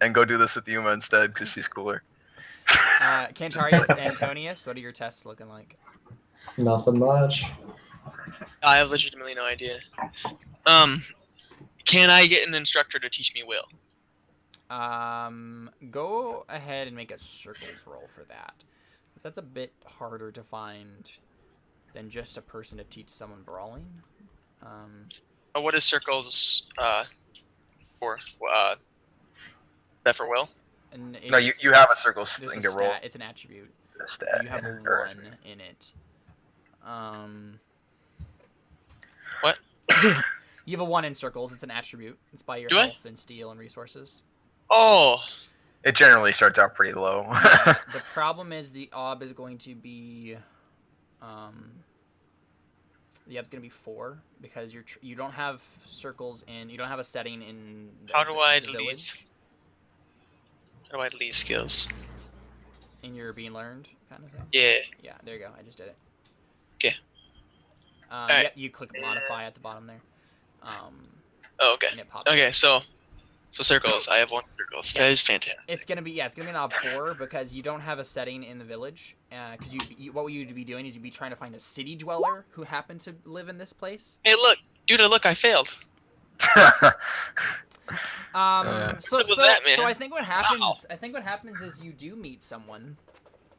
and go do this with Yuma instead because she's cooler. Cantarius, Antonius, what are your tests looking like? Nothing much. I have legitimately no idea. Can I get an instructor to teach me will? Go ahead and make a circles roll for that. That's a bit harder to find than just a person to teach someone brawling. What is circles for? That for will? And No, you have a circle thing to roll. It's an attribute. A stat. You have a 1 in it. What? You have a 1 in circles. It's an attribute. It's by your Do I? health and steel and resources. Oh. It generally starts out pretty low. The problem is the ob is going to be, the ob's going to be 4 because you don't have circles in, you don't have a setting in the, How do I the delete? village. How do I delete skills? In your being learned kind of thing. Yeah. Yeah, there you go. I just did it. Okay. Yeah, you click modify at the bottom there. Oh, okay. And it pops Okay, up. so circles. I have 1 circles. Yeah. That is fantastic. It's gonna be an ob 4 because you don't have a setting in the village. Because what you'd be doing is you'd be trying to find a city dweller who happened to live in this place. Hey, look, dude! Look, I failed. So that, man? I think what happens. Wow. I think what happens is you do meet someone.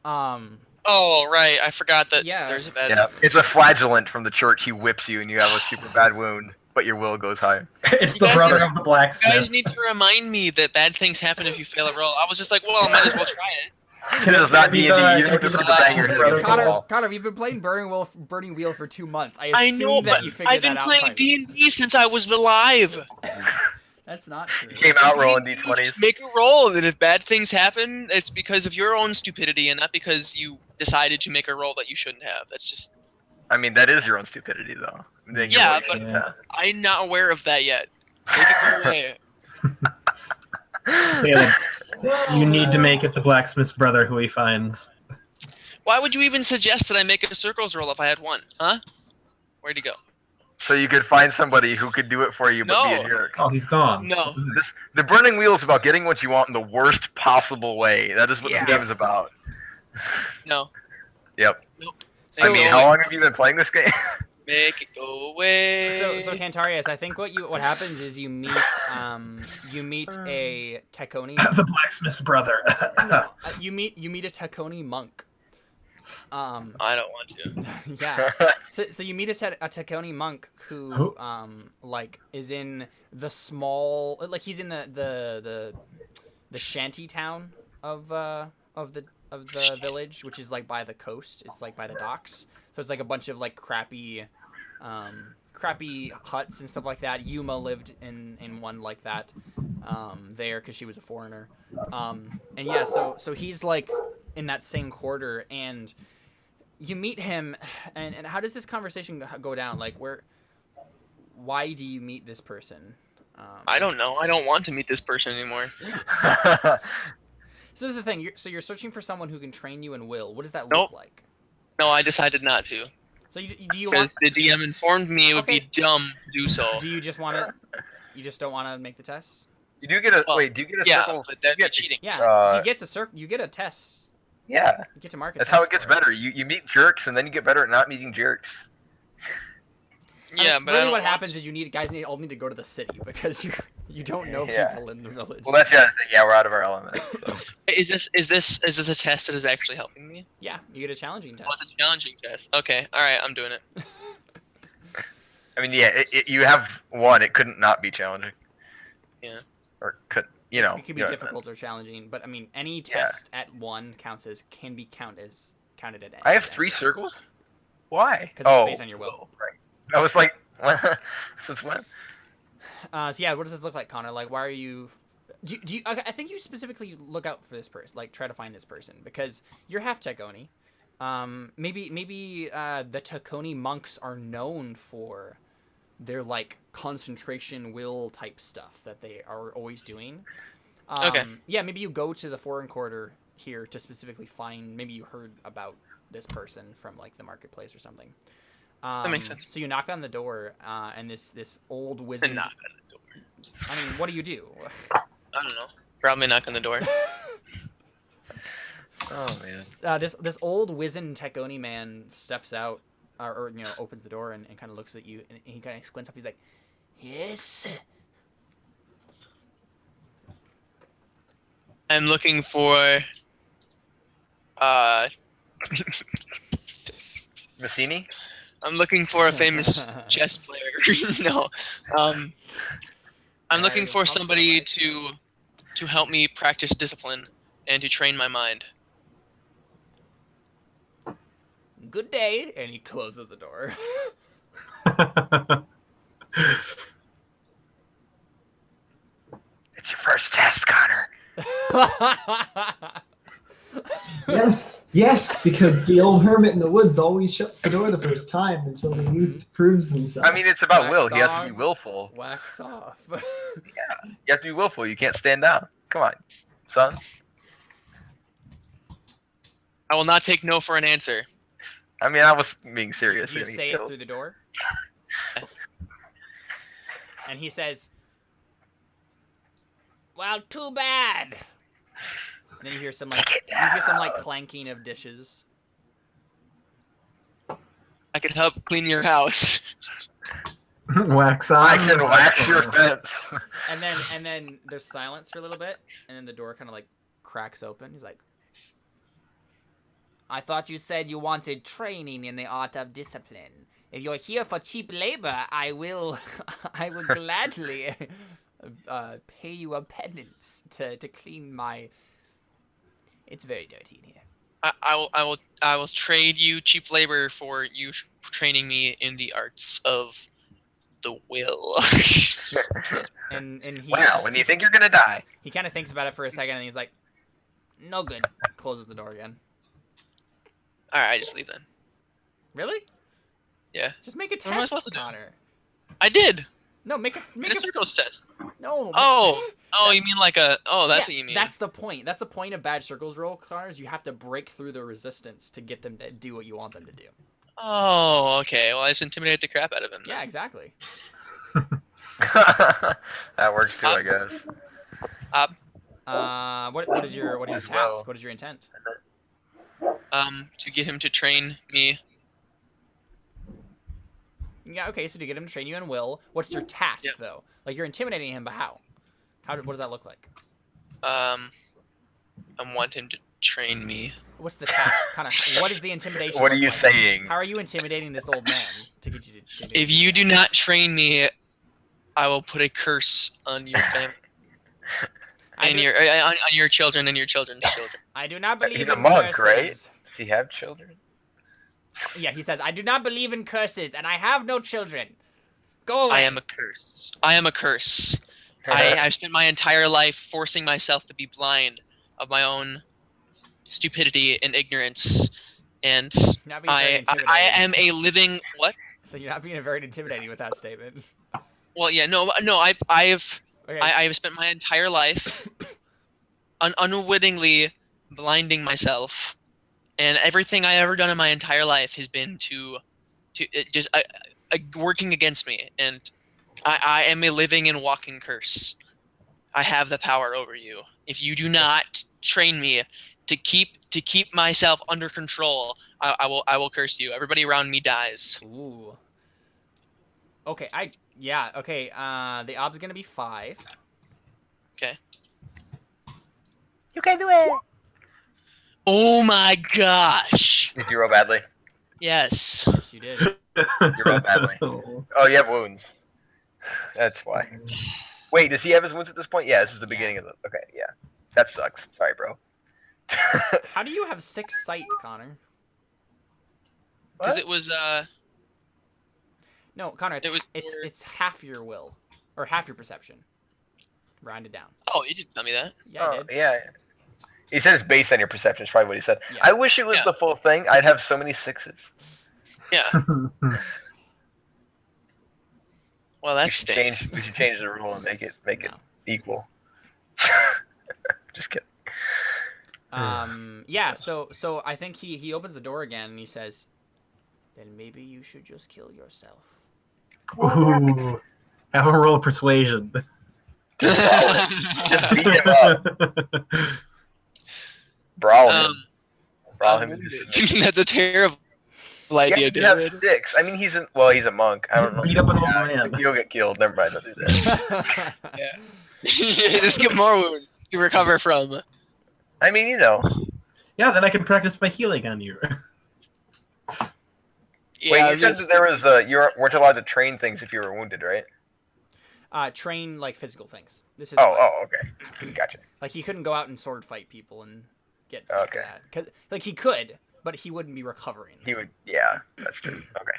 Oh, right. I forgot that Yeah. there's a bad. Yeah, it's a flagellant from the church. He whips you, and you have a super bad wound, but your will goes high. It's You the guys brother are- of the You blacksmith. guys need to remind me that bad things happen if you fail a roll. I was just like, well, I might as well try it. This is not Can it be D&D. the- You can don't it be just the have to bang your head blacksmith against the wall. Connor, you've been playing Burning Wheel for 2 months. I I assume know, that but you figured I've been that out. playing D&D since I was alive. That's not true. You came out rolling D&D, d20s. just make a roll, and if bad things happen, it's because of your own stupidity and not because you decided to make a roll that you shouldn't have. That's just... I mean, that is your own stupidity, though. Then Yeah, you're but- yeah. I'm not aware of that yet. Make it go away. Caleb, you need to make it the blacksmith's brother who he finds. Why would you even suggest that I make a circles roll if I had 1? Huh? Where'd he go? So you could find somebody who could do it for you, but be No. a jerk. Oh, he's gone. No. The burning wheel is about getting what you want in the worst possible way. That is what Yeah. the game is about. No. Yep. Nope. So- I mean, how long have you been playing this game? Make it go away. So Cantarius, I think what happens is you meet a Tehkoni. The blacksmith's brother. You meet a Tehkoni monk. I don't want to. Yeah. So you meet a Tehkoni monk who is in the small, like he's in the shanty town of the village, which is like by the coast. It's like by the docks. So it's like a bunch of like crappy huts and stuff like that. Yuma lived in one like that there because she was a foreigner. And yeah, so he's like in that same quarter, and you meet him, and how does this conversation go down? Like, why do you meet this person? I don't know. I don't want to meet this person anymore. So this is the thing. You're searching for someone who can train you in will. What does that look Nope. like? No, I decided not to. So do you want? Because the DM informed me it would Okay. be dumb to do so. Do you just want to? You just don't want to make the tests? You do get a Well, wait. Do you get a Yeah, circle? but that'd you be get to- cheating. Yeah. He gets a circle. You get a test. Yeah, You get to mark a that's test how it gets for better. You meet jerks, and then you get better at not meeting jerks. Yeah, mean, but really I don't what want happens to. is you all need to go to the city because you don't know Yeah. people in the village. Well, that's the other thing. Yeah, we're out of our element. So. Is this a test that is actually helping me? Yeah, you get a challenging Oh, it's test. a challenging test. Okay, all right, I'm doing it. I mean, yeah, you have one. It couldn't not be challenging. Yeah. Or could you know? It could be you know, difficult or challenging, but I mean, any test at 1 can be counted at. I have 3 circles. Why? Because it's based on your will. Right. I was like, since when? So yeah, what does this look like, Connor? Like, why are you? Do you? Okay, I think you specifically look out for this person, like try to find this person because you're half Tehkoni. Maybe the Tehkoni monks are known for their like concentration will type stuff that they are always doing. Okay. Yeah, maybe you go to the foreign quarter here to specifically find. Maybe you heard about this person from like the marketplace or something. That makes sense. So you knock on the door, and this old wizard. And not at the door. I mean, what do you do? I don't know. Probably knock on the door. Oh man. This old wizened Tehkoni man steps out, or opens the door and kind of looks at you, and he kind of squints up. He's like, "Yes." I'm looking for Massini? I'm looking for a famous chess player. No. I'm looking for somebody to help me practice discipline and to train my mind. Good day, and he closes the door. It's your first test, Connor. Yes, because the old hermit in the woods always shuts the door the first time until the youth proves himself. I mean, it's about Wax will. He has to on. be willful. Wax off. You have to be willful. You can't stand down. Come on, son. I will not take no for an answer. I mean, I was being serious. Do you You're gonna say get it killed. through the door? And he says, "Well, too bad." And then you hear some clanking of dishes. I could help clean your house. Wax on. I can wax your fence. And then there's silence for a little bit, and then the door kind of like cracks open. He's like, "I thought you said you wanted training in the art of discipline. If you're here for cheap labor, I will gladly pay you a penance to clean my. It's very dirty in here." I will trade you cheap labor for you training me in the arts of the will. And he Wow, when you think you're gonna die. he kind of thinks about it for a second, and he's like, "No good." Closes the door again. All right, I just leave then. Really? Yeah. Just make a What am I test, supposed to do? Connor. I did. No, make a It's a circles test. no. Oh, you mean like a? Oh, that's Yeah, what you mean. That's the point. That's the point of bad circles roll, Connor. Is you have to break through the resistance to get them to do what you want them to do. Oh, okay. Well, I just intimidated the crap out of him. Then. Yeah, exactly. That works too, I guess. What is your As task? well. What is your intent? To get him to train me. Yeah, okay. So to get him to train you in will, what's your task Yeah. though? Like you're intimidating him, but how? What does that look like? I want him to train me. What's the task? Kind of. What is the intimidation? What are look you like? saying? How are you intimidating this old man to get you to If you do not train me, I will put a curse on your family and on your children and your children's children. I do not believe He's in a monk, curses. right? Does he have children? Yeah, he says, "I do not believe in curses, and I have no children. Go away." I am a curse. I am a curse. I've spent my entire life forcing myself to be blind of my own stupidity and ignorance, and Not being very I intimidating. am a living what? So you're not being very intimidating with that statement. Well, yeah, no. Okay. I've spent my entire life unwittingly blinding myself, and everything I ever done in my entire life has been to just working against me, and I am a living and walking curse. I have the power over you. If you do not train me to keep myself under control, I will curse you. Everybody around me dies. Ooh. Okay, okay, the odds are gonna be 5. Okay. You can do it. Oh my gosh. Did you roll badly? Yes. Yes, you did. You rolled badly. Oh, you have wounds. That's why. Wait, does he have his wounds at this point? Yeah, this is the beginning of the. Okay, yeah. That sucks. Sorry, bro. How do you have 6 sight, Connor? Because What? it was No, Connor, It was it's half your will, or half your perception. Rounded down. Oh, you didn't tell me that. Yeah, I Oh, did. yeah. He said it's based on your perception. Is probably what he said. Yeah. I wish it was Yeah. the full thing. I'd have so many 6s. Yeah. Well, that We should stinks. change the rule and make it No. equal. Just kidding. Yeah. So I think he opens the door again and he says, "Then maybe you should just kill yourself." Ooh. Have a roll of persuasion. Just beat him up. Brawl him. Brawl him. That's a terrible Yeah, idea, you can have David. 6. I mean, he's a monk. I don't know. Beat up an old man. You'll get killed. Never mind. Don't do that. Yeah. Just give more wounds to recover from. I mean, Yeah, then I can practice my healing on you. Yeah, Wait, you said that there was you weren't allowed to train things if you were wounded, right? Train like physical things. This is Okay, gotcha. like he couldn't go out and sword fight people and get stuff like that. 'Cause, like he could, but he wouldn't be recovering. He would, yeah, that's true. Okay.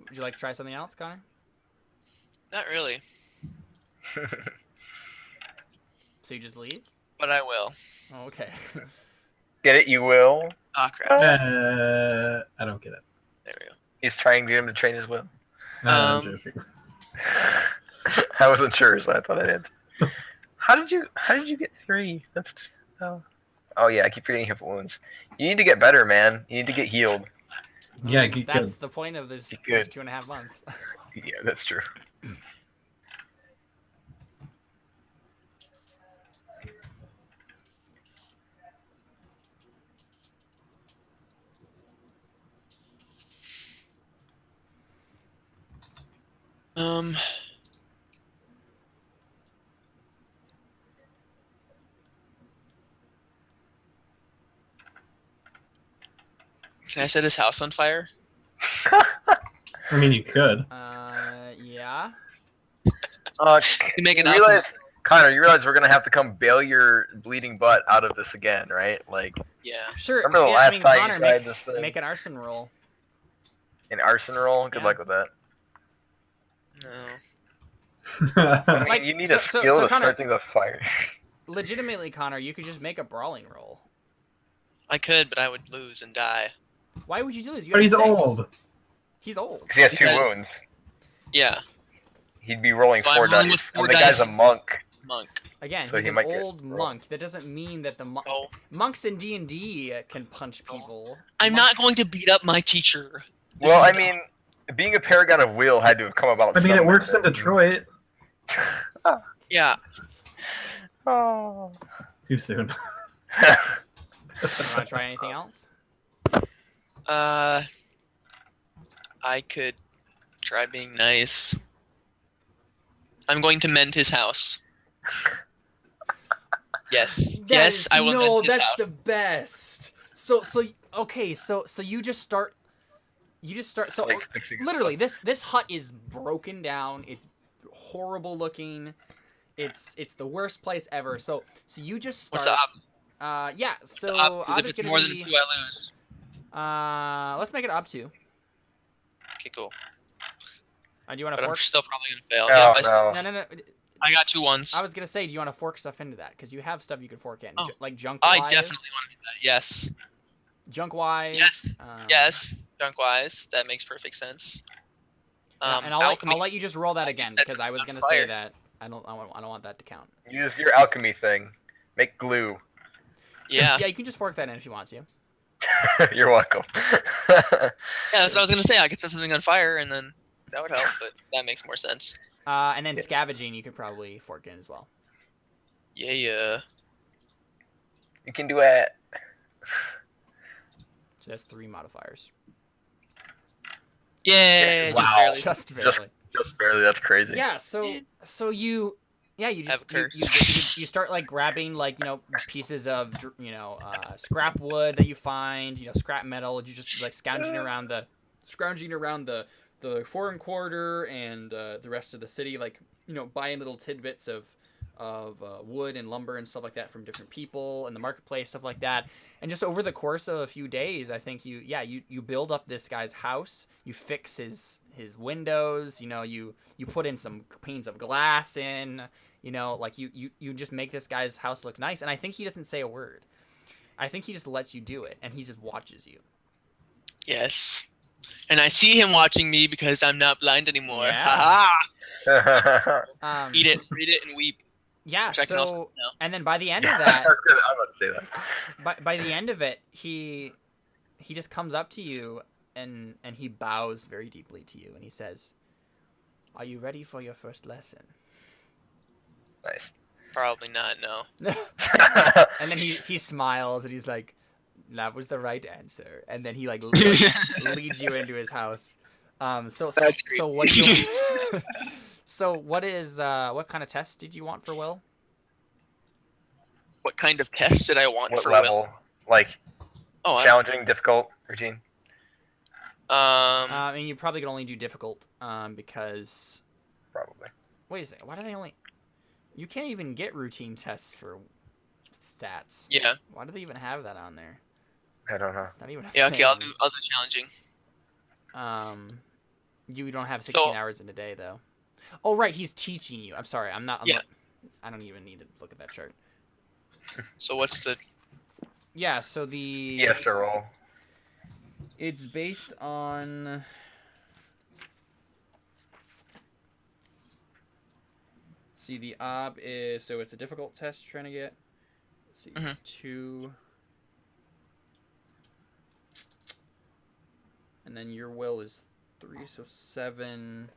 Would you like to try something else, Connor? Not really, So you just leave? but I will. Oh, okay. Get it? You will. Ah, crap. I don't get it. There we go. He's trying to get him to train his will. I'm joking. I wasn't sure, so I thought I did. How did you get 3? That's oh yeah, I keep forgetting hip wounds. You need to get better, man. You need to get healed. Yeah, get That's good. the point of this Good. 2.5 months. Yeah, that's true. Can I set his house on fire? I mean, you could. Yeah. You make You an realize, Connor, you realize we're gonna have to come bail your bleeding butt out of this again, right? Like, Yeah. Sure. remember the yeah, last I mean, time Connor, you tried this thing? make an arson roll. An arson roll? Good Yeah. luck with that. No. I mean, Like, you need so- a so- skill so to Connor- start things on fire. Legitimately, Connor, you could just make a brawling roll. I could, but I would lose and die. Why would you do this? You But have he's 6. old. He's old. 'Cause he has 2 Because- wounds. Yeah, He'd be rolling So I'm 4 rolling dice. with 4 And the guy's dice. a monk. monk. Again, So he's he an might get old rolled. monk. That doesn't mean that the So monks in D&D can punch people. I'm not going to beat up my teacher. This Well, is I dumb. mean, being a paragon of will had to have come about. I mean, it somewhere. works in Detroit. Yeah. Oh. Too soon. You want to try anything else? I could try being nice. I'm going to mend his house. Yes. Yes, I will No, mend his that's house. the best. So okay, so you just start. So Like fixing literally, this hut is broken down. It's horrible looking. It's the worst place ever. So you just start. What's up? Yeah. What's So up? 'Cause Ob if is it's gonna more be. than 2, I lose. Let's make it up to. Okay, cool. Do you want But to I'm fork? still probably gonna fail. Oh, Yeah, no. No. I got 2 ones. I was gonna say, do you want to fork stuff into that? Because you have stuff you could fork in, Oh. like junk. I definitely want to do that. Yes. Junk wise. Yes. Yes. Junk wise, that makes perfect sense. And I'll alchemy. let you just roll that again That's because I was on gonna fire. say that. I don't want that to count. Use your alchemy thing. Make glue. Yeah. Yeah, you can just fork that in if you want to. You're welcome. Yeah, that's what I was gonna say. I could set something on fire, and then that would help. But that makes more sense. And then scavenging, you could probably fork in as well. Yeah. You can do it. So that's 3 modifiers. Yay! Wow. Just barely. Just barely. Just barely. That's crazy. Yeah. So you. Yeah, you I have just a curse. you start like grabbing like pieces of scrap wood that you find, scrap metal. You just like scrounging around the foreign quarter and the rest of the city, like buying little tidbits of wood and lumber and stuff like that from different people in the marketplace, stuff like that. And just over the course of a few days, I think you build up this guy's house. You fix his windows. You put in some panes of glass in. Like you just make this guy's house look nice. And I think he doesn't say a word. I think he just lets you do it, and he just watches you. Yes. And I see him watching me because I'm not blind anymore. Yeah. Ha Eat it, read it, and weep. Yeah. Which I can also So, know. and then by the end I of that, was about to say that. by the end of it, he just comes up to you and he bows very deeply to you, and he says, Are you ready for your first lesson? Nice. Probably not. No. And then he smiles and he's like, "That was the right answer." And then he like leads you into his house. That's great. So what do you? So what kind of test did you want for Will? What kind of test did I want What for level? Will? Like Oh, challenging, difficult, routine? I mean, you probably could only do difficult, because. Probably. Wait a second. Why do they only? You can't even get routine tests for stats. yeah. Why do they even have that on there? I don't know. It's not even. A Yeah. Okay. I'll thing. do challenging. You don't have 16 So- hours in a day though. Oh right, he's teaching you. I'm sorry. I'm not. Yeah. I don't even need to look at that chart. So what's the? Yeah. So the. He has to roll. It's based on. See, the ob is so it's a difficult test you're trying to get. Let's see, 2. And then your will is 3, so 7.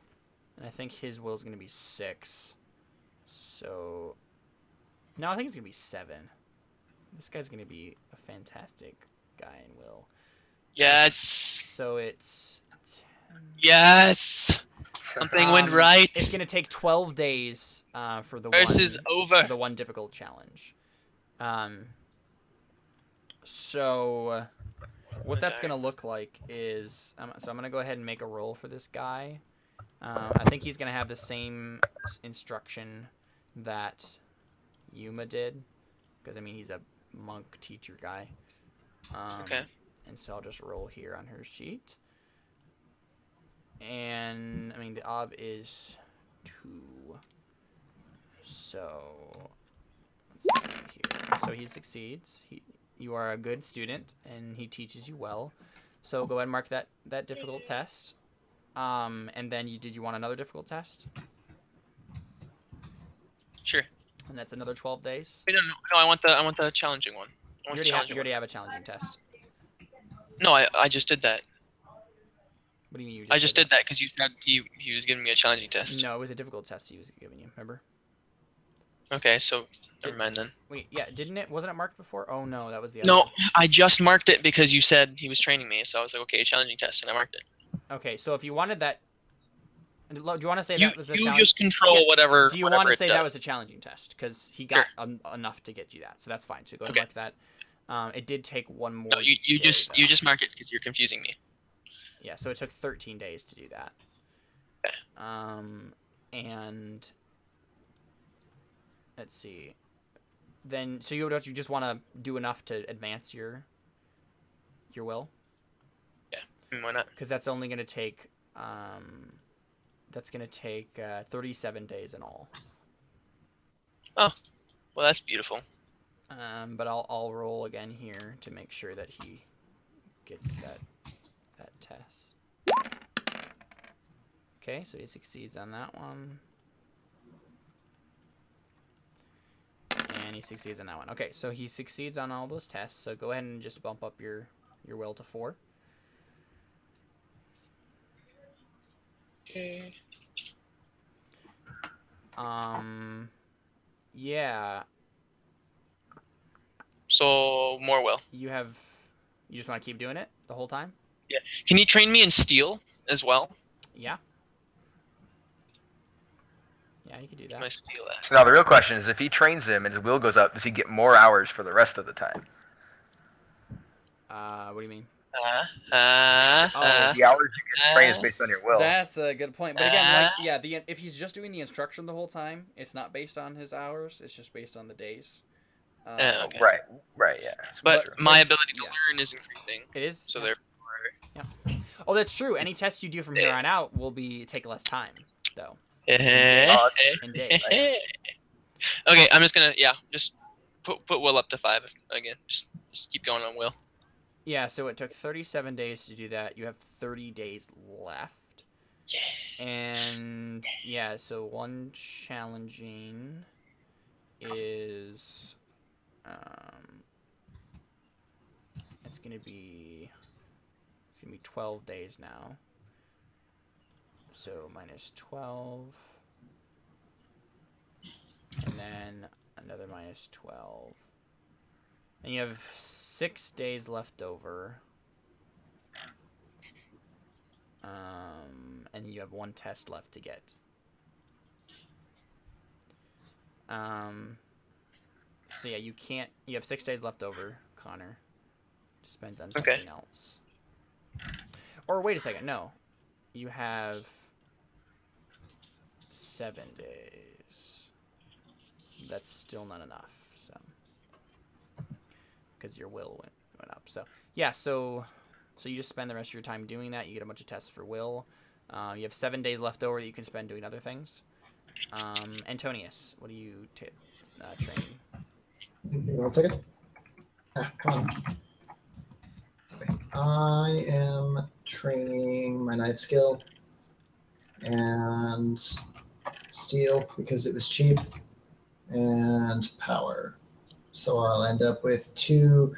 And I think his will is going to be 6. So. No, I think it's going to be 7. This guy's going to be a fantastic guy in will. Yes. So it's 10. Yes. Something went right. It's going to take 12 days for the Verse is over. for the one difficult challenge. So what that's going to look like is so I'm going to go ahead and make a roll for this guy. I think he's going to have the same instruction that Yuma did, because I mean he's a monk teacher guy. Okay. And so I'll just roll here on her sheet. And I mean the ob is 2. So let's see here. So he succeeds. You are a good student and he teaches you well. So go ahead and mark that difficult test. And then did you want another difficult test? Sure. And that's another 12 days. Wait, no. I want the challenging one. I want the You challenging already one. have a challenging test. No, I just did that. What do you mean you I just did that because you said he was giving me a challenging test. No, it was a difficult test he was giving you. Remember? Okay, so never mind then. Wait, yeah, wasn't it marked before? Oh no, that was the other No, one. I just marked it because you said he was training me, so I was like, okay, challenging test, and I marked it. Okay, so if you wanted that, do you want to say You that was a you challenge? just control Yeah. whatever. Do you whatever want to it say does. that was a challenging test? Because he got enough to get you that, so that's fine. So go ahead and mark that. It did take one more. No, you day, just though. you just mark it because you're confusing me. Yeah, so it took 13 days to do that. Okay. And let's see. Then, so you just want to do enough to advance your will? Yeah, I mean, why not? Because that's only going to take 37 days in all. Oh, well, that's beautiful. But I'll roll again here to make sure that he gets that test. Okay, so he succeeds on that one. And he succeeds on that one. Okay, so he succeeds on all those tests. So go ahead and just bump up your will to 4. Okay. Yeah. So more will. You just want to keep doing it the whole time? Yeah. Can you train me in steel as well? Yeah. Yeah, you could do that. My steel at? Now the real question is, if he trains him and his will goes up, does he get more hours for the rest of the time? What do you mean? The hours you can train is based on your will. That's a good point. But again, if he's just doing the instruction the whole time, it's not based on his hours. It's just based on the days. Okay. Right, yeah. But True. my ability to Yeah. learn is increasing. It is. So yeah. therefore. Oh, that's true. Any test you do from here on out will take less time, though. Okay, In days. I'm just gonna just put will up to 5 again. Just keep going on will. Yeah, so it took 37 days to do that. You have 30 days left. Yeah. And yeah, so one challenging is it's gonna be 12 days now. So minus 12. And then another minus 12. And you have 6 days left over. And you have 1 test left to get. So yeah, you can't. You have 6 days left over, Connor. Just spends on something else. Or wait a second, no. You have 7 days. That's still not enough. So, because your will went up. So yeah, so you just spend the rest of your time doing that. You get a bunch of tests for will. You have 7 days left over that you can spend doing other things. Antonius, what are you training? Give me 1 second. Come on. Okay. I am training my knife skill and steel because it was cheap, and power. So I'll end up with 2.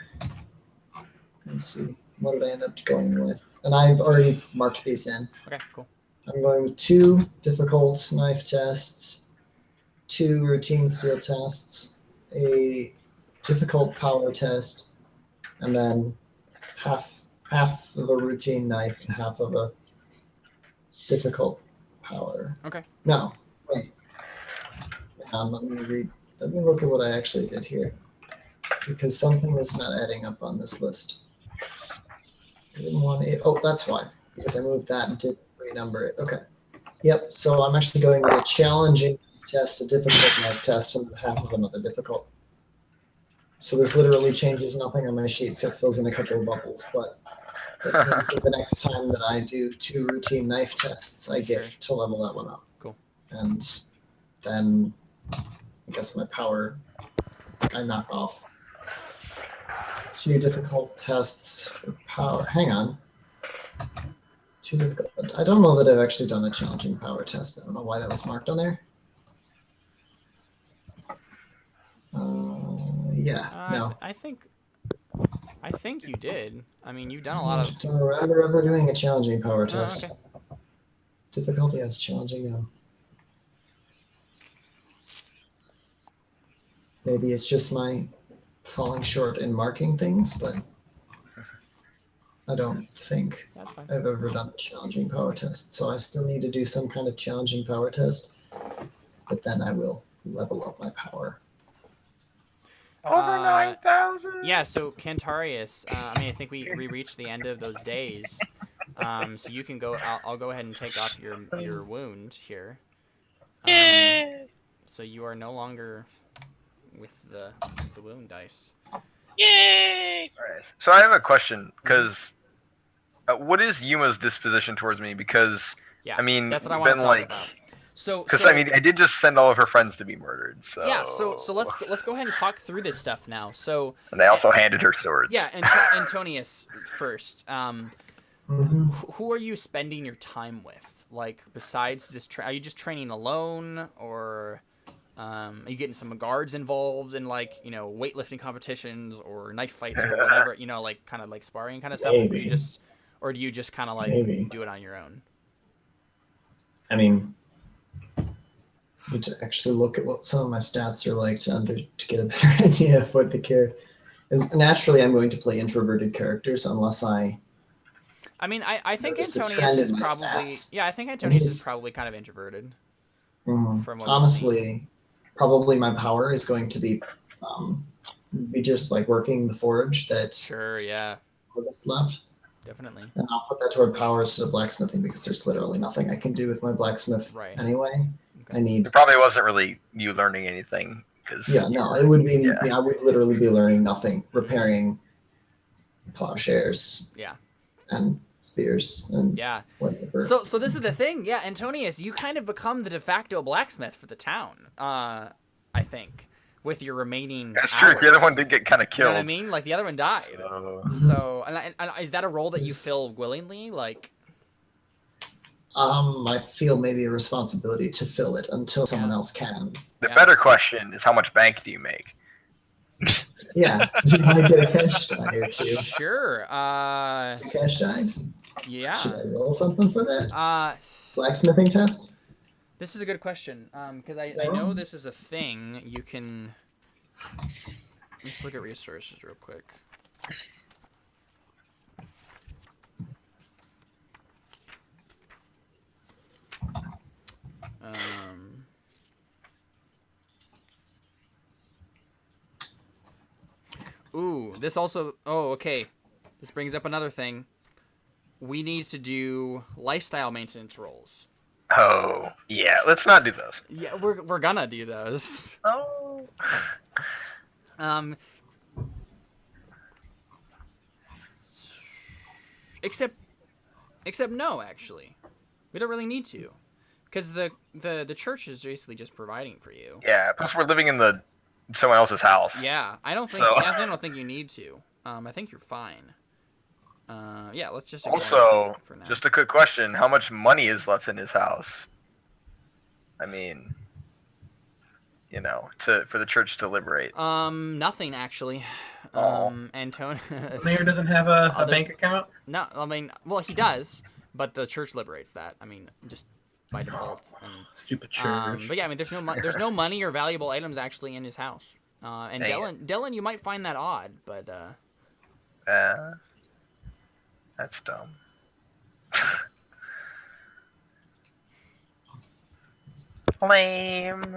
Let's see. What did I end up going with? And I've already marked these in. Okay, cool. I'm going with 2 difficult knife tests, 2 routine steel tests, a difficult power test, and then half of a routine knife and half of a difficult power. Okay. No, wait. Hang on, let me look at what I actually did here, because something is not adding up on this list. I didn't want it. Oh, that's why, because I moved that and didn't renumber it. Okay. Yep. So I'm actually going with a challenging knife test, a difficult knife test, and half of another difficult. So this literally changes nothing on my sheet, except fills in a couple of bubbles. But that means that the next time that I do 2 routine knife tests, I get to level that one up. Cool. And then I guess my power I knock off. 2 difficult tests for power. Hang on. 2 difficult. I don't know that I've actually done a challenging power test. I don't know why that was marked on there. Yeah, no. I think you did. I mean, you've done a lot of. I don't remember ever doing a challenging power Oh, test. okay. Difficulty, yes. Challenging, no. Maybe it's just my falling short in marking things, but I don't think That's fine. I've ever done a challenging power test. So I still need to do some kind of challenging power test, but then I will level up my power. Over 9,000. Yeah, so Cantarius, I think we reached the end of those days. So you can go. I'll go ahead and take off your wound here. Yay! So you are no longer with the wound dice. Yay! All right. So I have a question, because what is Yuma's disposition towards me? Because Yeah, I mean, that's what I want to been talk like, about. So, because I mean, I did just send all of her friends to be murdered. So yeah, so let's go ahead and talk through this stuff now. So, and they also handed her swords. yeah, Antonius first. Who are you spending your time with? Like, besides this, are you just training alone, or are you getting some guards involved in, like, weightlifting competitions or knife fights or whatever? Like kind of like sparring kind of stuff. Maybe. Or do you just kind of like Maybe. do it on your own? I mean, I need to actually look at what some of my stats are like to get a better idea of what the character is. Naturally, I'm going to play introverted characters unless I. I mean, I think Notice the Antonius trend is in my probably stats. yeah. I think Antonius is he's- probably kind of introverted. Mhm. From what we've seen. Honestly, probably my power is going to be just like working the forge that Sure, yeah, is left. definitely. And I'll put that toward power instead of blacksmithing because there's literally nothing I can do with my blacksmith Right. anyway. Okay. I need. It probably wasn't really you learning anything. Cause Yeah, no, it would be. Yeah. I would literally be learning nothing, repairing plowshares. Yeah. And spears and Yeah. whatever. So this is the thing, yeah, Antonius, you kind of become the de facto blacksmith for the town. I think, with your remaining. That's true. hours. The other one did get kind of You killed. know what I mean? Like the other one died. So, So, and is that a role that you fill willingly? Like. I feel maybe a responsibility to fill it until someone else can. the Yeah. better question is, how much bank do you make? Yeah. Do you want to get a cash die or two? Sure. 2 cash dice? Yeah. Should I roll something for that? blacksmithing test? This is a good question. Because I know this is a thing. You can. Let's look at resources real quick. Ooh, this also. Oh, okay. This brings up another thing. We need to do lifestyle maintenance roles. Oh, yeah. Let's not do those. Yeah, we're gonna do those. Oh. Um. Except no, actually, we don't really need to, because the church is basically just providing for you. Yeah. Plus, we're living in someone else's house. Yeah, I don't think So- I don't think you need to. I think you're fine. Yeah, let's just ignore Also, that for now. just a quick question: how much money is left in his house? I mean, for the church to liberate. Nothing actually. Oh. Antonius. Mayor doesn't have a Other- bank account. No, I mean, well, he does, but the church liberates that. I mean, just by default. And, Stupid church. but yeah, I mean, there's no money or valuable items actually in his house. And Dang Dylan, you might find that odd, but That's dumb. Lame.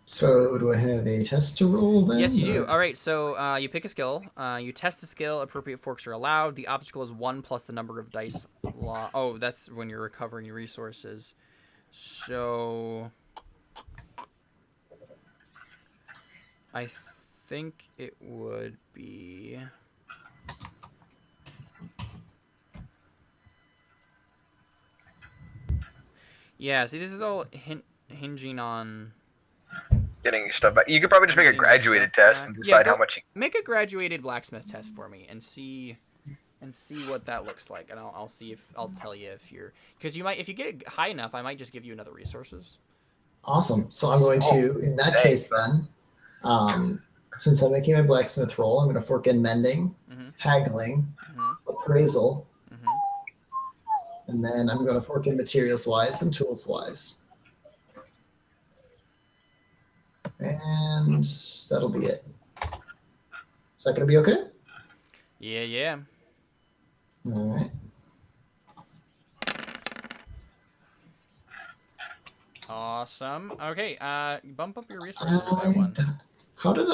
So do I have a test to roll then? yes, you do. or- All right, so you pick a skill. You test the skill. Appropriate forks are allowed. The obstacle is 1 plus the number of dice. Oh, that's when you're recovering your resources. So I think it would be. Yeah, see, this is all hinging on Getting your stuff back. You could probably just make a getting your graduated stuff test back. and Yeah, decide how go- much you. make a graduated blacksmith test for me and see what that looks like, and I'll see if I'll tell you if you're, because you might, if you get high enough, I might just give you another resources. Awesome. So I'm going to, in that dang. case then, since I'm making my blacksmith roll, I'm going to fork in mending, Mhm. haggling, Mhm. appraisal, Mhm. and then I'm going to fork in materials wise and tools wise. And that'll be it. Is that going to be okay? Yeah, yeah. All right. Awesome. Okay. Bump up your resources by one. How did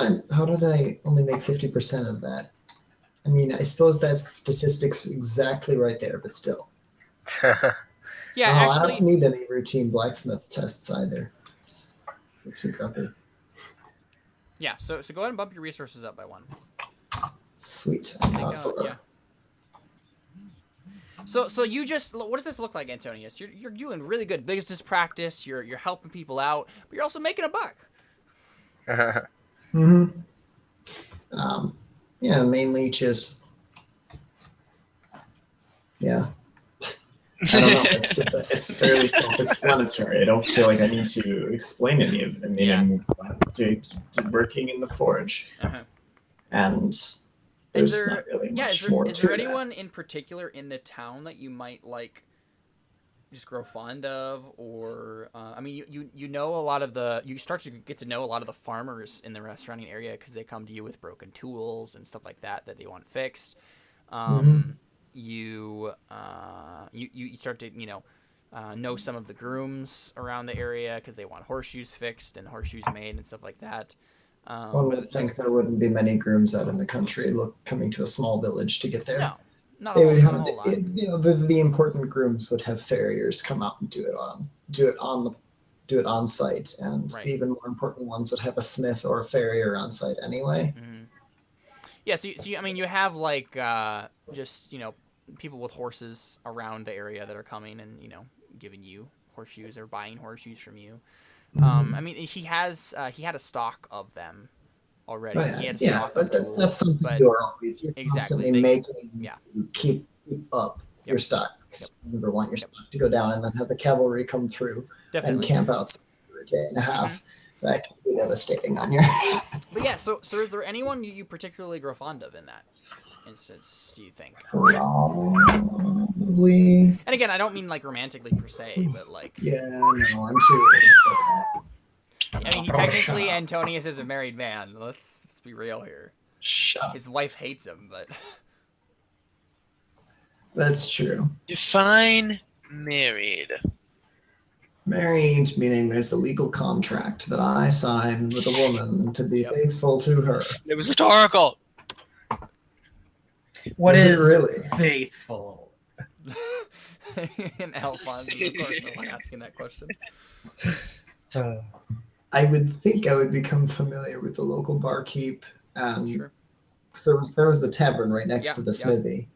I only make 50% of that? I mean, I suppose that's statistics exactly right there, but still. Yeah, Oh, I actually. don't need any routine blacksmith tests either. It's, makes me grumpy. Yeah. So go ahead and bump your resources up by one. Sweet. I Take got out- 4. yeah. So you just, what does this look like, Antonius? You're doing really good business practice. You're helping people out, but you're also making a buck. Mm-hmm. Yeah, mainly just. Yeah. I don't know. It's fairly self-explanatory. I don't feel like I need to explain any of it. I mean, Yeah. I'm working in the forge, Uh-huh. and there's there- not really Yeah, much is more there to that. anyone in particular in the town that you might like just grow fond of, or I mean, you know a lot of the, you start to get to know a lot of the farmers in the surrounding area because they come to you with broken tools and stuff like that they want fixed. You start to know some of the grooms around the area because they want horseshoes fixed and horseshoes made and stuff like that. One would think there wouldn't be many grooms out in the country coming to a small village to get there. No, not They a would whole, have, not a whole lot. the important grooms would have farriers come out and do it on site, and Right. the even more important ones would have a smith or a farrier on site anyway. Mhm. Yeah, so I mean, you have like just people with horses around the area that are coming and giving you horseshoes or buying horseshoes from you. I mean, he had a stock of them already. Oh, He had a yeah, stock but of tools, that's something but you're always Exactly, constantly they- making. yeah. To keep up your stock. 'Cause you never want your stock to go down, and then have the cavalry come through and definitely. camp out for a day and a half. That can be devastating on your. But yeah, so is there anyone you particularly grow fond of in that instance? Do you think? probably. And again, I don't mean like romantically per se, but like. Yeah, no, I'm too old for that. I mean, Oh, technically, shut up. Antonius is a married man. Let's be real here. Shut up. His wife hates him, but That's true. Define married. Married, meaning there's a legal contract that I sign with a woman to be faithful to her. It was rhetorical. What Is is it really? faithful? and Alfons is of course the one asking that question. I would think I would become familiar with the local barkeep, Sure. because there was the tavern right next Yeah, to the yeah. smithy,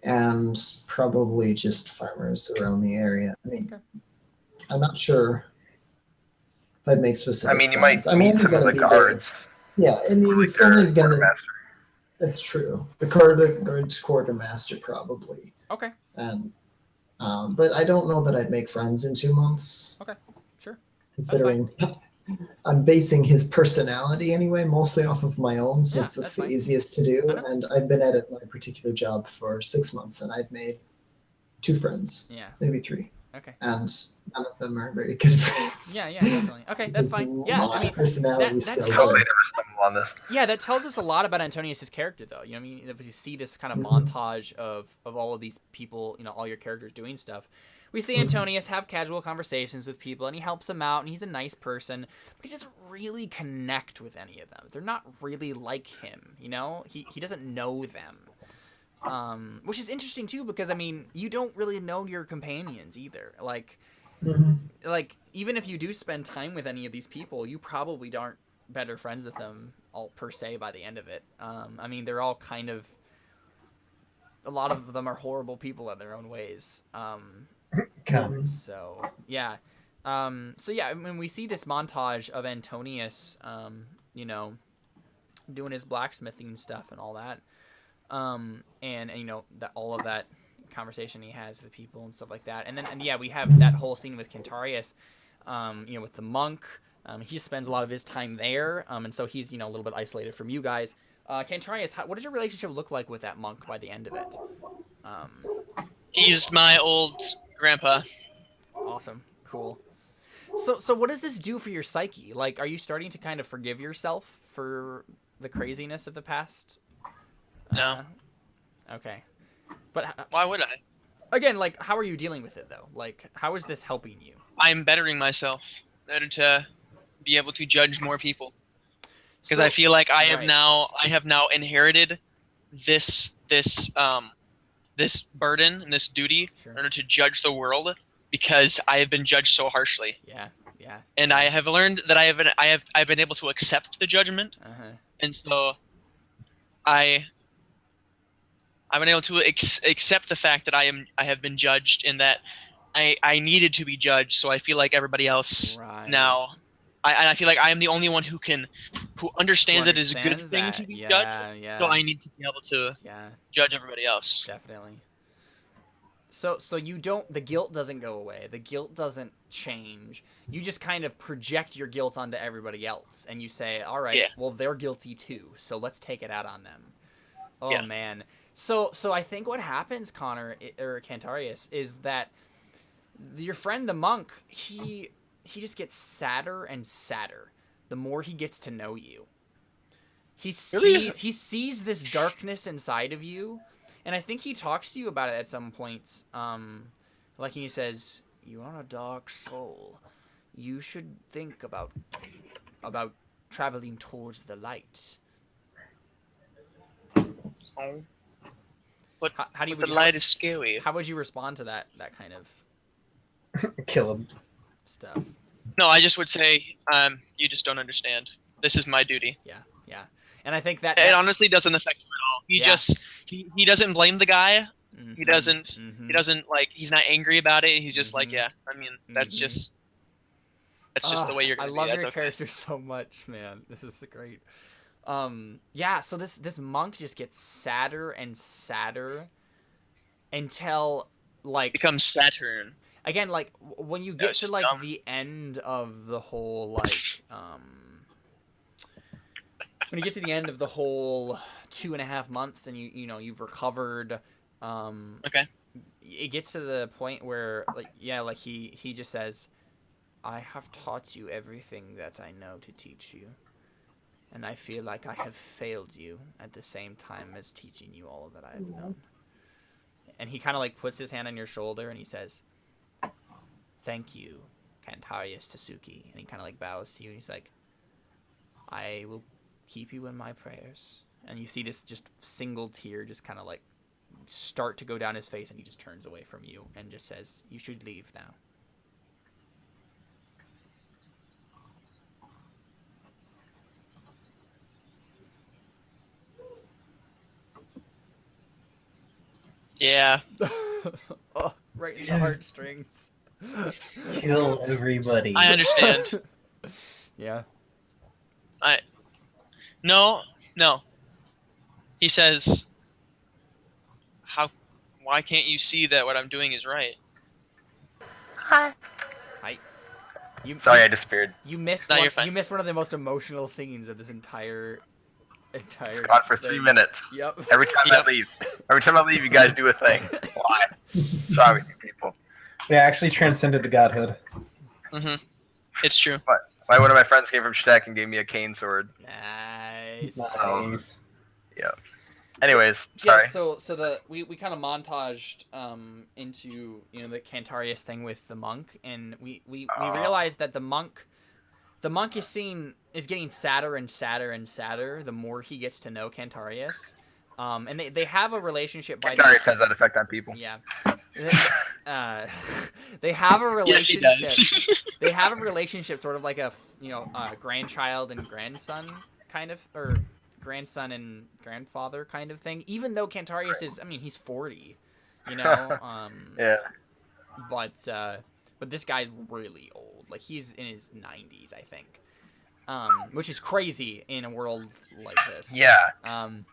and probably just farmers around the area. I mean, Okay. I'm not sure if I'd make specific. I mean, you friends. might I'm meet only some of gonna the be guards. there. Yeah, I mean, Like it's their only gonna. quartermaster. That's true. The guard's quartermaster probably, Okay. and but I don't know that I'd make friends in 2 months. Okay. Sure. Considering I'm basing his personality anyway, mostly off of my own, since Yeah, that's that's the fine. easiest to do. I know. And I've been at my particular job for 6 months, and I've made 2 friends, Yeah. maybe 3, Okay. and none of them are very good friends. Yeah. Yeah. Definitely. Okay. That's Because fine. Yeah. my I mean, personality that skills. tells Probably us- never stumble on this. yeah, that tells us a lot about Antonius's character, though. You know what I mean? If we see this kind of Mhm. montage of all of these people, you know, all your characters doing stuff, we see Mhm. Antonius have casual conversations with people, and he helps them out, and he's a nice person, but he doesn't really connect with any of them. They're not really like him, you know? He doesn't know them. Which is interesting, too, because, I mean, you don't really know your companions, either. Like, even if you do spend time with any of these people, you probably aren't better friends with them all per se by the end of it. I mean, they're all kind of, a lot of them are horrible people in their own ways. So yeah, I mean, we see this montage of Antonius, you know, doing his blacksmithing stuff and all that, and you know that all of that conversation he has with people and stuff like that, and yeah, we have that whole scene with Cantarius, you know, with the monk. He spends a lot of his time there, and so he's, you know, a little bit isolated from you guys. Cantarius, what does your relationship look like with that monk by the end of it? He's my old grandpa. Awesome, cool. So what does this do for your psyche? Like, are you starting to kind of forgive yourself for the craziness of the past? No. Okay. But Why would I? again, like, how are you dealing with it though? Like, how is this helping you? I'm bettering myself better to be able to judge more people, because So- I feel like I have right. now inherited this burden and this duty Sure. in order to judge the world, because I have been judged so harshly. Yeah. Yeah. And I have learned that I've been able to accept the judgment, and so I've been able to accept the fact that I have been judged, and that I needed to be judged. So I feel like everybody else Right. now, I feel like I am the only one who understands it as a good Understands thing that. to be Yeah, judged. yeah. So I need to be able to Yeah, judge everybody else. definitely. So you don't, the guilt doesn't go away. The guilt doesn't change. You just kind of project your guilt onto everybody else, and you say, all right, Yeah. well, they're guilty too, so let's take it out on them. Oh, Yeah. man. So I think what happens, Connor, or Cantarius, is that your friend the monk, he just gets sadder and sadder the more he gets to know you. He sees this darkness inside of you, and I think he talks to you about it at some points. Like he says, "You are a dark soul. You should think about traveling towards the light." Oh. But How do you the light is scary. how would you respond to that kind of Kill him. stuff? No, I just would say, you just don't understand. This is my duty. Yeah. And I think that It honestly doesn't affect him at all. He doesn't blame the guy. He doesn't like, he's not angry about it. He's just like, yeah, I mean, that's just the way you're I gonna love be. That's your okay. character so much, man. This is great. Yeah, so this monk just gets sadder and sadder until, like, Becomes Saturn. again, like, when you get it's to just like dumb. the end of the whole, like, when you get to the end of the whole 2.5 months, and you know you've recovered, Okay. it gets to the point where like he just says, I have taught you everything that I know to teach you, and I feel like I have failed you at the same time as teaching you all that I have known. And he kind of like puts his hand on your shoulder and he says, thank you, Cantarius Tasuki. And he kind of like bows to you and he's like, I will keep you in my prayers. And you see this just single tear just kind of like start to go down his face, and he just turns away from you and just says, you should leave now. Yeah. Oh, right in the heartstrings. Kill everybody. I understand. Yeah. No. He says, why can't you see that what I'm doing is right? Hi. Sorry, I disappeared. You missed No, one, you're fine. you missed one of the most emotional scenes of this entire It's gone for 3 minutes. Yep. Every time I leave, you guys do a thing. Why? What's wrong with you people? They actually transcended to godhood. Mm-hmm. It's true. Why one of my friends came from Shtek and gave me a cane sword. Nice. Nice. Yeah. Anyways, sorry. Yeah, so we kind of montaged into the Cantarius thing with the monk, and we realized that the monk is getting sadder and sadder and sadder the more he gets to know Cantarius. And they have a relationship by Cantarius has that effect on people. Yeah. They have a relationship. Yes, he does. They have a relationship, sort of like a grandchild and grandson kind of, or grandson and grandfather kind of thing. Even though Cantarius is, he's 40, Yeah. But this guy's really old. Like, he's in his 90s, I think. Which is crazy in a world like this. Yeah. And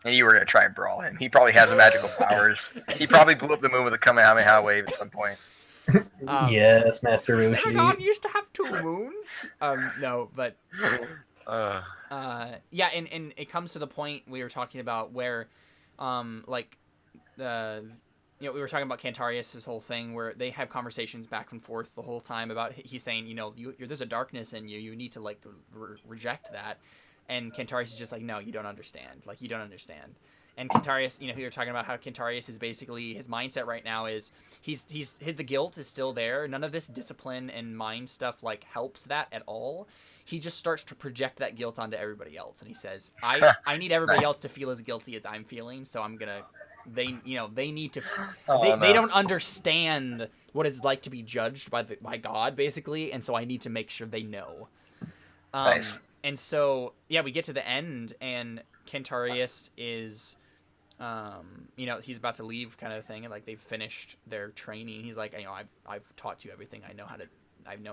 you were gonna try and brawl him. He probably has magical powers. He probably blew up the moon with a Kamehameha wave at some point. Yes, Master Roshi. Serragon used to have 2 moons. No, but yeah, and it comes to the point we were talking about where, we were talking about Cantarius, this whole thing where they have conversations back and forth the whole time about, he's saying, there's a darkness in you. You need to like reject that. And Cantarius is just like, no, you don't understand. Like, you don't understand. And Cantarius, we were talking about how Cantarius is basically, his mindset right now is, the guilt is still there. None of this discipline and mind stuff like helps that at all. He just starts to project that guilt onto everybody else, and he says, I need everybody else to feel as guilty as I'm feeling, so I'm gonna, they need to, they don't understand what it's like to be judged by God, basically, and so I need to make sure they know. Nice. And so, yeah, we get to the end, and Cantarius is, he's about to leave, kind of thing, and like they've finished their training. He's like, I've taught you everything I know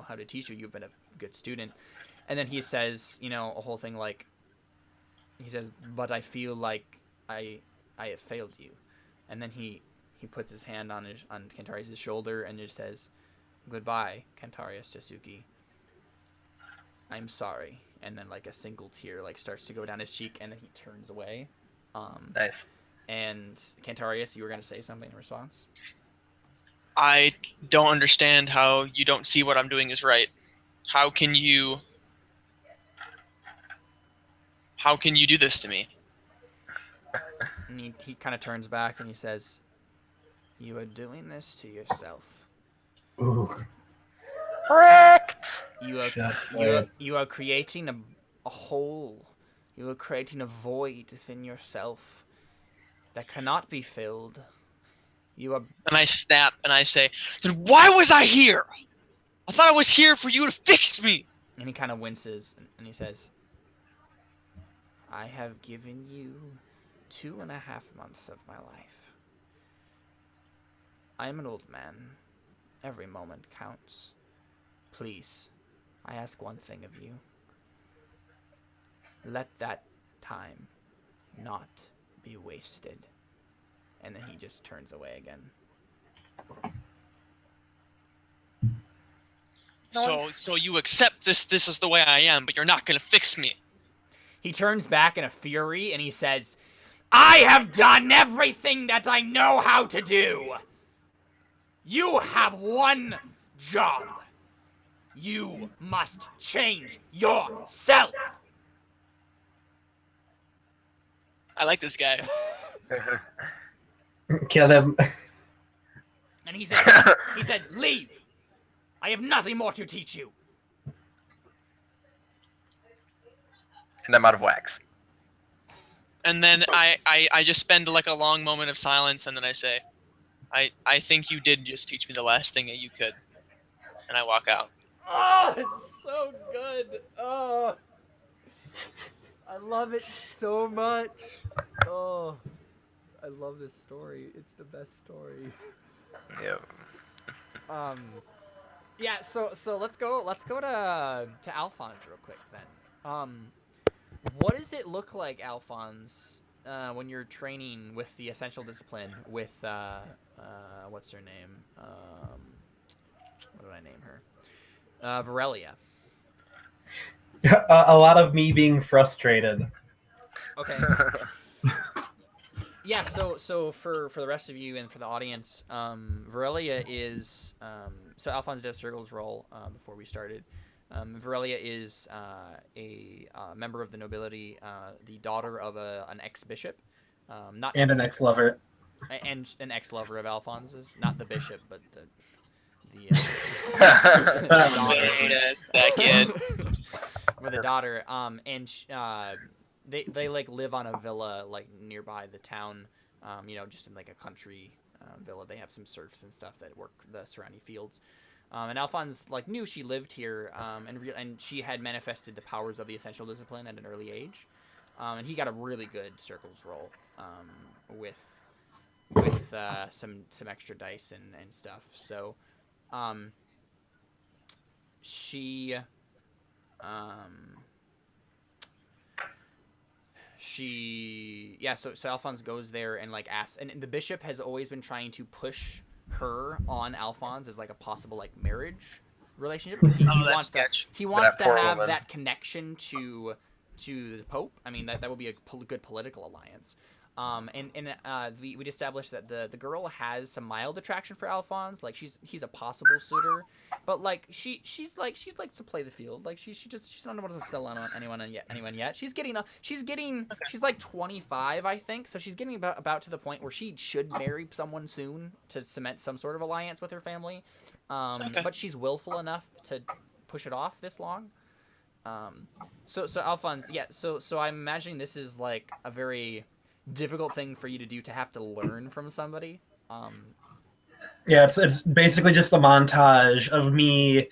how to teach you. You've been a good student. And then he says, a whole thing like, he says, but I feel like I have failed you. And then he puts his hand on Cantarius' shoulder and just says, goodbye, Cantarius Tasuki. I'm sorry. And then like a single tear like starts to go down his cheek, and then he turns away. Nice. And Cantarius, you were gonna say something in response? I don't understand how you don't see what I'm doing is right. How can you do this to me? And he kind of turns back and he says, you are doing this to yourself. Ooh. Correct. You are creating a hole. You are creating a void within yourself that cannot be filled. You are. And I snap and I say, then why was I here? I thought I was here for you to fix me. And he kind of winces and he says, I have given you 2.5 months of my life. I am an old man. Every moment counts. Please, I ask one thing of you. Let that time not be wasted. And then he just turns away again. So you accept this is the way I am, but you're not going to fix me. He turns back in a fury and he says, I have done everything that I know how to do. You have one job. You must change yourself. I like this guy. Kill him. And he says, leave. I have nothing more to teach you. And I'm out of wax. And then I just spend like a long moment of silence, and then I say, I think you did just teach me the last thing that you could. And I walk out. Oh, it's so good. Oh, I love it so much. Oh, I love this story. It's the best story. Yep. Yeah. So let's go to Alphons real quick then. What does it look like, Alphons, when you're training with the essential discipline with what's her name? What did I name her? Varelia. A lot of me being frustrated. Okay. Yeah, so for the rest of you and for the audience, Varelia is so Alphons did a Circles roll before we started. Varelia is a member of the nobility, the daughter of an ex-bishop, not And an ex-lover. and an ex-lover of Alphons's, not the bishop, but the Wait a second. with a daughter. And they like live on a villa like nearby the town, just in like a country villa. They have some serfs and stuff that work the surrounding fields. And Alphons like knew she lived here, and she had manifested the powers of the essential discipline at an early age, and he got a really good circles roll with some extra dice and stuff. So she so Alphons goes there and like asks, and the bishop has always been trying to push her on Alphons as like a possible like marriage relationship, because he wants to have woman. that connection to the Pope. I mean, that would be a good political alliance. We established that the girl has some mild attraction for Alphons. Like he's a possible suitor, but like she likes to play the field. Like she don't want to sell on anyone yet. She's like 25, I think. So she's getting about to the point where she should marry someone soon to cement some sort of alliance with her family. Okay. But she's willful enough to push it off this long. So Alphons, yeah. So I'm imagining this is like a very difficult thing for you to do, to have to learn from somebody. Yeah, it's basically just a montage of me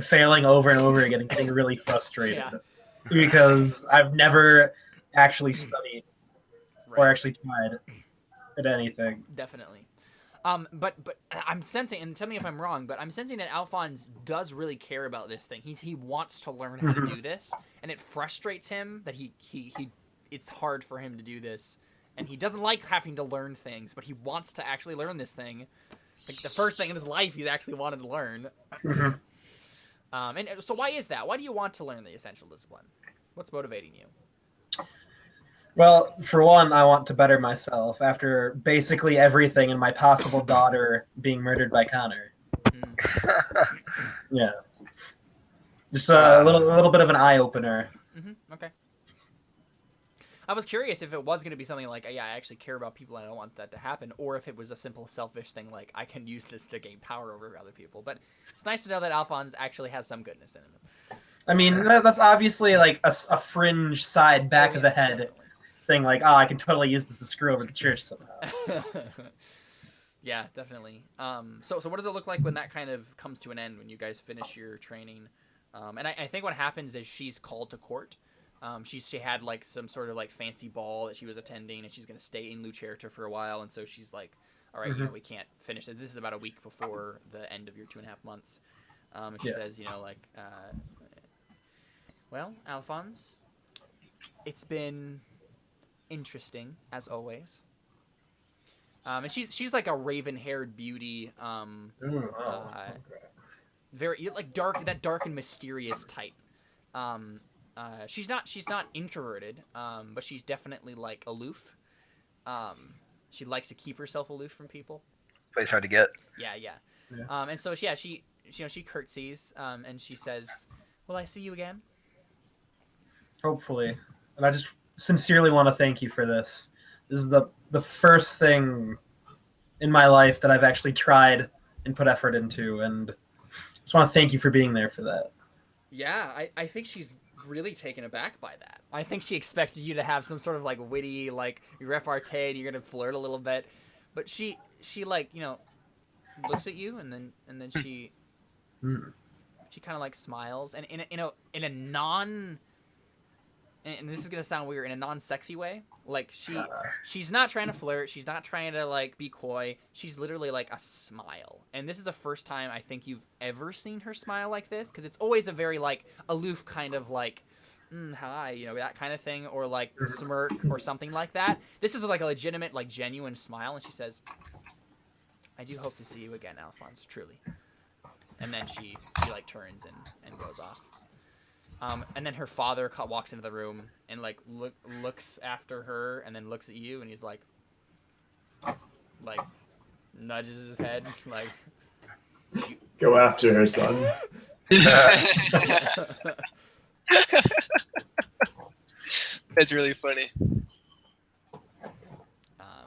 failing over and over again and getting really frustrated. Yeah. Because I've never actually studied or Right. actually tried at anything. Definitely. But I'm sensing, and tell me if I'm wrong, but I'm sensing that Alphons does really care about this thing. He wants to learn how to do this, and it frustrates him that he it's hard for him to do this, and he doesn't like having to learn things, but he wants to actually learn this thing. Like the first thing in his life he's actually wanted to learn. And so why is that? Why do you want to learn the essential discipline? What's motivating you? Well, for one, I want to better myself after basically everything and my possible daughter being murdered by Connor. Yeah. Just a little bit of an eye-opener. Okay. I was curious if it was going to be something like, yeah, I actually care about people and I don't want that to happen, or if it was a simple selfish thing like, I can use this to gain power over other people. But it's nice to know that Alphons actually has some goodness in him. I mean, that's obviously like a fringe side back of the head Definitely. thing, like, I can totally use this to screw over the church somehow. Yeah, definitely. So what does it look like when that kind of comes to an end, when you guys finish your training? And I think what happens is she's called to court. She had like some sort of like fancy ball that she was attending, and she's gonna stay in Lucerta for a while, and so she's like, all right, we can't finish it. This is about a week before the end of your 2.5 months. And she says, well, Alphons, it's been interesting as always. And she's like a raven-haired beauty, very like dark and mysterious type. She's not introverted, but she's definitely like aloof. she likes to keep herself aloof from people. But it's hard to get. Yeah. Yeah. And so she curtsies, and she says, "Will I see you again?" Hopefully. And I just sincerely want to thank you for this. This is the first thing in my life that I've actually tried and put effort into, and I just want to thank you for being there for that. Yeah, I think she's really taken aback by that. I think she expected you to have some sort of like witty, like repartee, and you're gonna flirt a little bit, but she like looks at you, and then she kind of like smiles, and in a non, and this is gonna sound weird, in a non-sexy way. Like she's not trying to flirt, she's not trying to like be coy. She's literally like a smile, and this is the first time I think you've ever seen her smile like this, because it's always a very like aloof kind of like, hi, that kind of thing, or like smirk or something like that. This is like a legitimate, like genuine smile, and she says, "I do hope to see you again, Alfons, truly." And then she like turns and goes off. And then her father walks into the room and like looks after her, and then looks at you, and he's like nudges his head like, Go after her, son. That's really funny.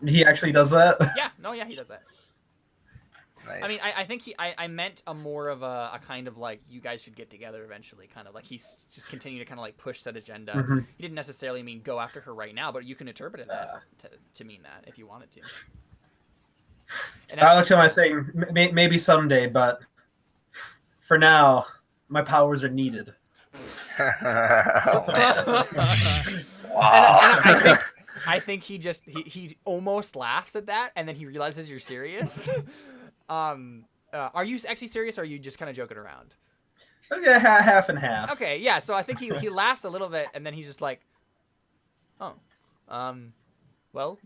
He actually does that? Yeah, he does that. Nice. I mean, I think I meant a more of a kind of like, you guys should get together eventually, kind of like he's just continuing to kind of like push that agenda. He didn't necessarily mean go after her right now, but you can interpret it to mean that if you wanted to. And I looked at him saying, maybe someday, but for now, my powers are needed. Oh, man. and I think he almost laughs at that, and then he realizes you're serious. Are you actually serious, or are you just kind of joking around? Yeah, half and half. Okay, yeah. So I think he laughs a little bit, and then he's just like, "Oh, well,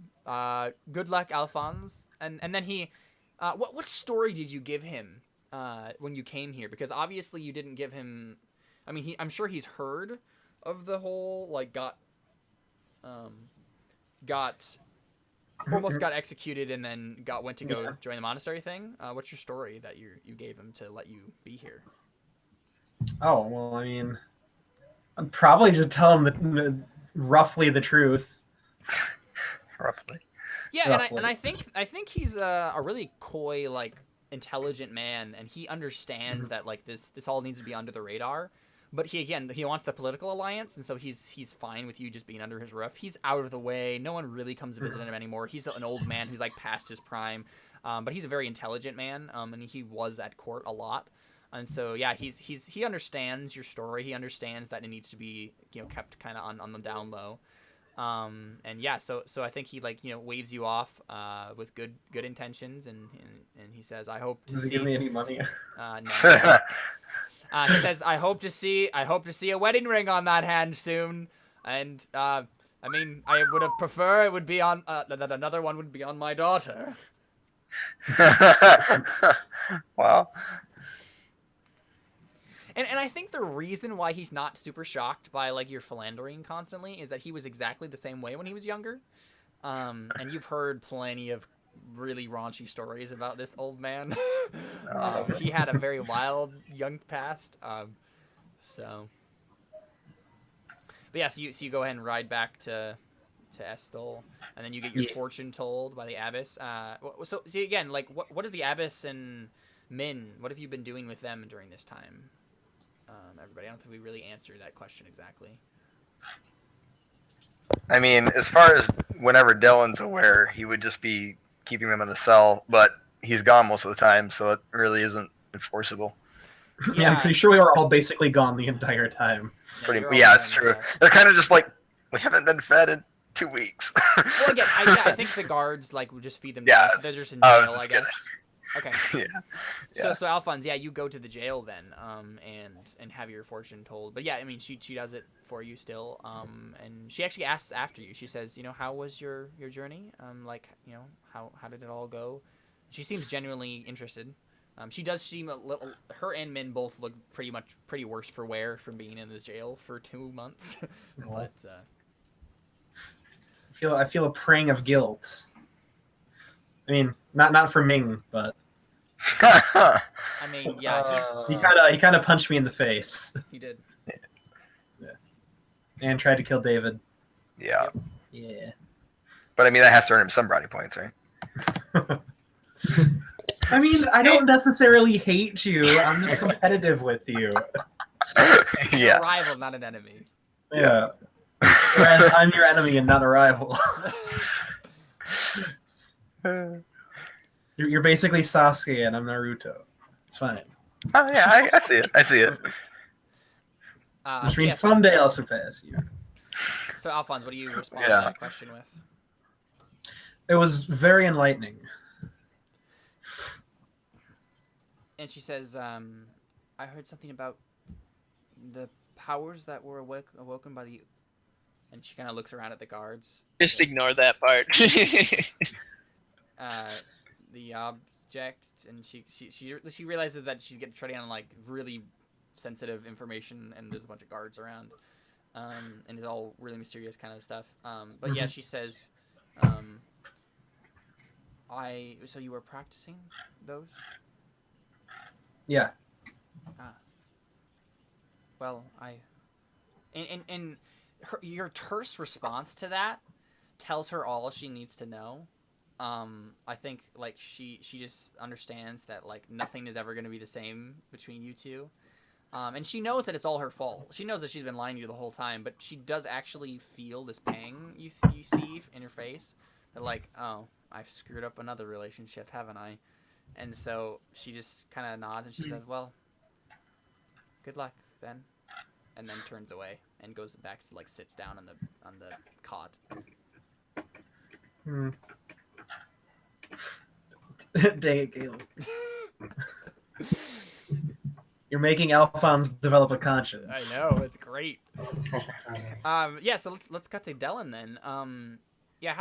good luck, Alfons." And then he, what story did you give him when you came here? Because obviously you didn't give him. I mean, I'm sure he's heard of the whole like almost got executed and then went to go join the monastery thing. What's your story that you gave him to let you be here? Oh, well, I mean, I'd probably just tell him roughly the truth. Roughly. Yeah, Roughly. and I think he's a really coy, like intelligent man, and he understands that like this all needs to be under the radar. But he wants the political alliance, and so he's fine with you just being under his roof. He's out of the way. No one really comes to visit him anymore. He's an old man who's like past his prime, but he's a very intelligent man, and he was at court a lot. And so yeah, he understands your story. He understands that it needs to be kept kind of on the down low. And yeah, so I think he like waves you off with good intentions, and he says, "I hope to Does he see." give me any money? No. He says, "I hope to see a wedding ring on that hand soon." And I mean, I would have preferred it would be on that another one would be on my daughter. Wow. And I think the reason why he's not super shocked by like your philandering constantly is that he was exactly the same way when he was younger. And you've heard plenty of really raunchy stories about this old man. He had a very wild young past. But yeah, so you go ahead and ride back to Estelle, and then you get your fortune told by the abbess. So see again, like what is the abbess and Min? What have you been doing with them during this time? Everybody, I don't think we really answered that question exactly. I mean, as far as whenever Dylan's aware, he would just be keeping them in the cell, but he's gone most of the time, so it really isn't enforceable. Yeah, I'm pretty sure we were all basically gone the entire time. Yeah, it's true. They're kind of just like, we haven't been fed in 2 weeks. Well, again, I think the guards like would just feed them down, so they're just in jail, I guess. Okay. Yeah. So Alfons, yeah, you go to the jail then, and have your fortune told. But yeah, I mean, she does it for you still. And she actually asks after you. She says, how was your journey? Like, how did it all go? She seems genuinely interested. She does seem a little. Her and Min both look pretty worse for wear from being in the jail for 2 months. But I feel a prang of guilt. I mean, not for Ming, but I mean, yeah, he kind of punched me in the face he did. and tried to kill David. Yeah. Yeah. But I mean, that has to earn him some brownie points, right? I mean, I don't necessarily hate you. I'm just competitive with you. You're Yeah. a rival, not an enemy. Yeah. Whereas I'm your enemy and not a rival. You're basically Sasuke and I'm Naruto. It's fine. Oh yeah, I see it. I see it. Which So means yeah, someday I'll surpass you. so Alphonse, what do you respond Yeah. to that question with? It was very enlightening. And she says, I heard something about the powers that were awoken by the... And she kind of looks around at the guards. Just ignore that part. The object, and she realizes that she's getting treading on like really sensitive information, and there's a bunch of guards around, and it's all really mysterious kind of stuff. But yeah, she says, so you were practicing those? Yeah. Well, and your terse response to that tells her all she needs to know. I think like she just understands that like nothing is ever going to be the same between you two. And she knows that it's all her fault. She knows that she's been lying to you the whole time, but she does actually feel this pang you see in her face that like, oh, I've screwed up another relationship, haven't I? And so she just kind of nods and she says, well, good luck then. And then turns away and goes back to like sits down on the cot. Dang it, Caleb. You're making Alphonse develop a conscience. I know, it's great. Yeah, so let's cut to Dylan then. Yeah,